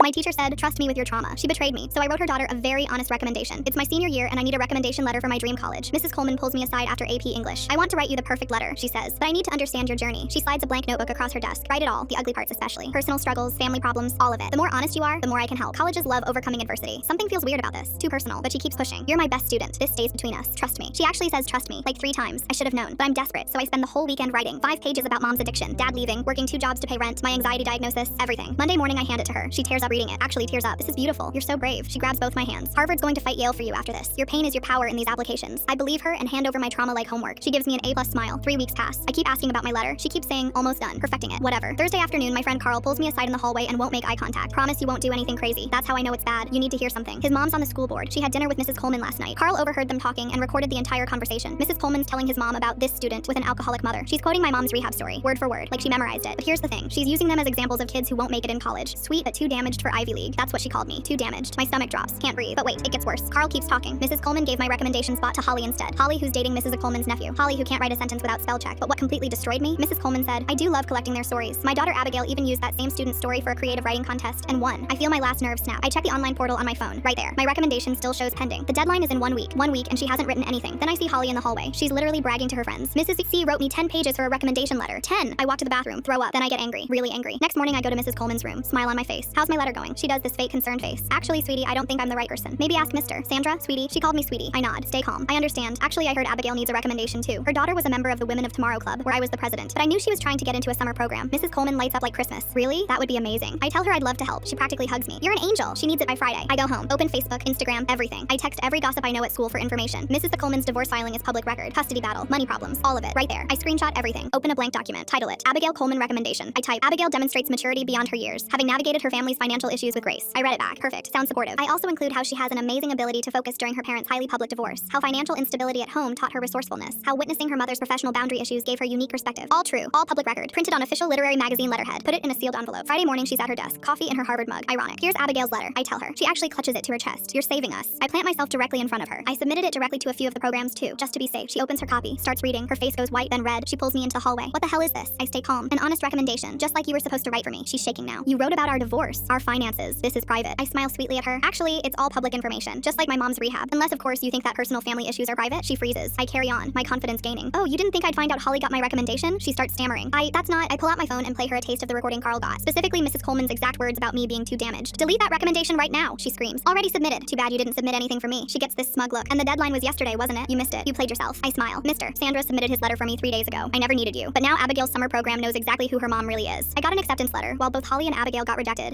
My teacher said, trust me with your trauma. She betrayed me, so I wrote her daughter a very honest recommendation. It's my senior year and I need a recommendation letter for my dream college. Mrs. Coleman pulls me aside after AP English. I want to write you the perfect letter, she says, but I need to understand your journey. She slides a blank notebook across her desk. Write it all, the ugly parts especially. Personal struggles, family problems, all of it. The more honest you are, the more I can help. Colleges love overcoming adversity. Something feels weird about this. Too personal, but she keeps pushing. You're my best student. This stays between us. Trust me. She actually says trust me, like 3 times. I should have known, but I'm desperate, so I spend the whole weekend writing. 5 pages about mom's addiction, dad leaving, working 2 jobs to pay rent, my anxiety diagnosis, everything. Monday morning I hand it to her. She tears up reading it. Actually tears up. This is beautiful. You're so brave. She grabs both my hands. Harvard's going to fight Yale for you after this. Your pain is your power in these applications. I believe her and hand over my trauma like homework. She gives me an A+ smile. 3 weeks pass. I keep asking about my letter. She keeps saying almost done. Perfecting it. Whatever. Thursday afternoon, my friend Carl pulls me aside in the hallway and won't make eye contact. Promise you won't do anything crazy. That's how I know it's bad. You need to hear something. His mom's on the school board. She had dinner with Mrs. Coleman last night. Carl overheard them talking and recorded the entire conversation. Mrs. Coleman's telling his mom about this student with an alcoholic mother. She's quoting my mom's rehab story, word for word, like she memorized it. But here's the thing. She's using them as examples of kids who won't make it in college. Sweet, but too damaged for Ivy League. That's what she called me. Too damaged. My stomach drops. Can't breathe. But wait, it gets worse. Carl keeps talking. Mrs. Coleman gave my recommendation spot to Holly instead. Holly, who's dating Mrs. Coleman's nephew. Holly, who can't write a sentence without spell check. But what completely destroyed me? Mrs. Coleman said, I do love collecting their stories. My daughter Abigail even used that same student's story for a creative writing contest and won. I feel my last nerve snap. I check the online portal on my phone. Right there. My recommendation still shows pending. The deadline is in 1 week. 1 week and she hasn't written anything. Then I see Holly in the hallway. She's literally bragging to her friends. Mrs. C wrote me 10 pages for a recommendation letter. 10. I walk to the bathroom, throw up, then I get angry, really angry. Next morning I go to Mrs. Coleman's room, smile on my face. How's my letter going? She does this fake concerned face. Actually, sweetie, I don't think I'm the right person. Maybe ask Mr. Sandra, sweetie. She called me sweetie. I nod. Stay calm. I understand. Actually, I heard Abigail needs a recommendation too. Her daughter was a member of the Women of Tomorrow Club, where I was the president. But I knew she was trying to get into a summer program. Mrs. Coleman lights up like Christmas. Really? That would be amazing. I tell her I'd love to help. She practically hugs me. You're an angel. She needs it by Friday. I go home. Open Facebook, Instagram, everything. I text every gossip I know at school for information. Mrs. Coleman's divorce filing is public record. Custody battle, money problems, all of it. Right there. I screenshot everything. Open a blank document. Title it. Abigail Coleman recommendation. I type. Abigail demonstrates maturity beyond her years, having navigated her family's financial issues with grace. I read it back. Perfect. Sounds supportive. I also include how she has an amazing ability to focus during her parents' highly public divorce. How financial instability at home taught her resourcefulness. How witnessing her mother's professional boundary issues gave her unique perspective. All true. All public record. Printed on official literary magazine letterhead. Put it in a sealed envelope. Friday morning, she's at her desk. Coffee in her Harvard mug. Ironic. Here's Abigail's letter. I tell her. She actually clutches it to her chest. You're saving us. I plant myself directly in front of her. I submitted it directly to a few of the programs too, just to be safe. She opens her copy, starts reading. Her face goes white, then red. She pulls me into the hallway. What the hell is this? I stay calm. An honest recommendation, just like you were supposed to write for me. She's shaking now. You wrote about our divorce, our finances. This is private. I smile sweetly at her. Actually, it's all public information, just like my mom's rehab. Unless, of course, you think that personal family issues are private. She freezes. I carry on, my confidence gaining. Oh, you didn't think I'd find out Holly got my recommendation? She starts stammering. That's not. I pull out my phone and play her a taste of the recording Carl got. Specifically, Mrs. Coleman's exact words about me being too damaged. Delete that recommendation right now, she screams. Already submitted. Too bad you didn't submit anything for me. She gets this smug look. And the deadline was yesterday, wasn't it? You missed it. You played yourself. I smile. Mr. Sandra submitted his letter for me 3 days ago. I never needed you. But now Abigail's summer program knows exactly who her mom really is. I got an acceptance letter, while both Holly and Abigail got rejected.